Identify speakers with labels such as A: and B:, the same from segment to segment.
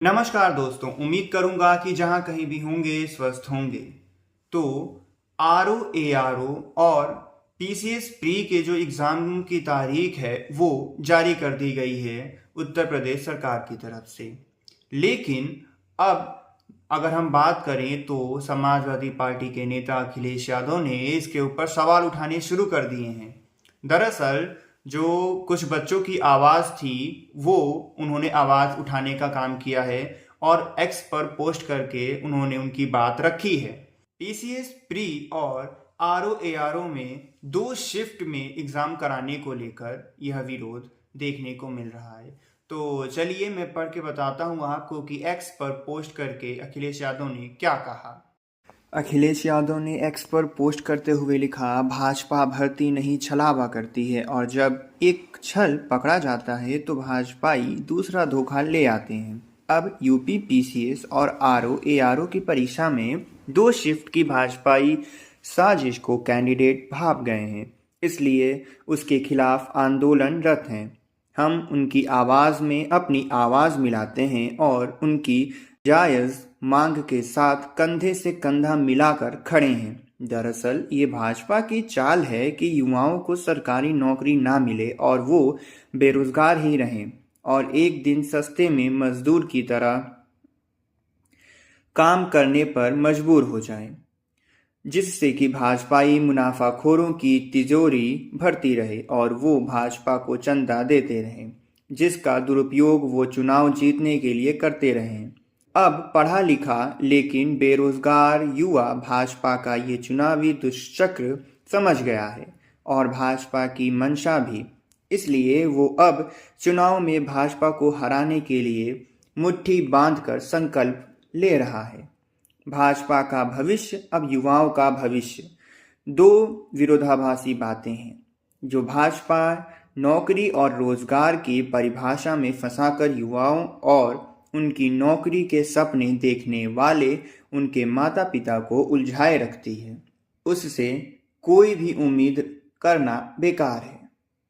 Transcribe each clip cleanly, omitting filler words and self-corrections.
A: नमस्कार दोस्तों, उम्मीद करूंगा कि जहां कहीं भी होंगे स्वस्थ होंगे। तो R O A R O और पीसीएस प्री के जो एग्ज़ाम की तारीख है वो जारी कर दी गई है उत्तर प्रदेश सरकार की तरफ से। लेकिन अब अगर हम बात करें तो समाजवादी पार्टी के नेता अखिलेश यादव ने इसके ऊपर सवाल उठाने शुरू कर दिए हैं। दरअसल जो कुछ बच्चों की आवाज़ थी वो उन्होंने आवाज़ उठाने का काम किया है और एक्स पर पोस्ट करके उन्होंने उनकी बात रखी है। पीसीएस प्री और आरओ में 2 शिफ्ट में एग्ज़ाम कराने को लेकर यह विरोध देखने को मिल रहा है। तो चलिए मैं पढ़ के बताता हूँ आपको कि एक्स पर पोस्ट करके अखिलेश यादव ने क्या कहा। अखिलेश यादव ने एक्स पर पोस्ट करते हुए लिखा, भाजपा भर्ती नहीं छलावा करती है और जब एक छल पकड़ा जाता है तो भाजपाई दूसरा धोखा ले आते हैं। अब यूपी पीसीएस और आरओ की परीक्षा में 2 शिफ्ट की भाजपाई साजिश को कैंडिडेट भाप गए हैं, इसलिए उसके खिलाफ आंदोलनरत हैं। हम उनकी आवाज़ में अपनी आवाज़ मिलाते हैं और उनकी जायज़ मांग के साथ कंधे से कंधा मिलाकर खड़े हैं। दरअसल ये भाजपा की चाल है कि युवाओं को सरकारी नौकरी ना मिले और वो बेरोजगार ही रहें और एक दिन सस्ते में मजदूर की तरह काम करने पर मजबूर हो जाएं, जिससे कि भाजपाई मुनाफाखोरों की तिजोरी भरती रहे और वो भाजपा को चंदा देते रहें, जिसका दुरुपयोग वो चुनाव जीतने के लिए करते रहें। अब पढ़ा लिखा लेकिन बेरोजगार युवा भाजपा का ये चुनावी दुष्चक्र समझ गया है और भाजपा की मंशा भी। इसलिए वो अब चुनाव में भाजपा को हराने के लिए मुट्ठी बांधकर संकल्प ले रहा है। भाजपा का भविष्य अब युवाओं का भविष्य, 2 विरोधाभासी बातें हैं जो भाजपा नौकरी और रोजगार की परिभाषा में फंसाकर युवाओं और उनकी नौकरी के सपने देखने वाले उनके माता पिता को उलझाए रखती है। उससे कोई भी उम्मीद करना बेकार है।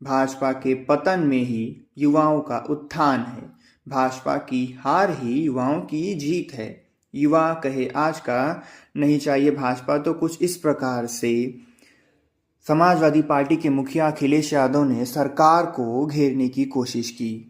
A: भाजपा के पतन में ही युवाओं का उत्थान है। भाजपा की हार ही युवाओं की जीत है। युवा कहे आज का नहीं चाहिए भाजपा, तो कुछ इस प्रकार से समाजवादी पार्टी के मुखिया अखिलेश यादव ने सरकार को घेरने की कोशिश की।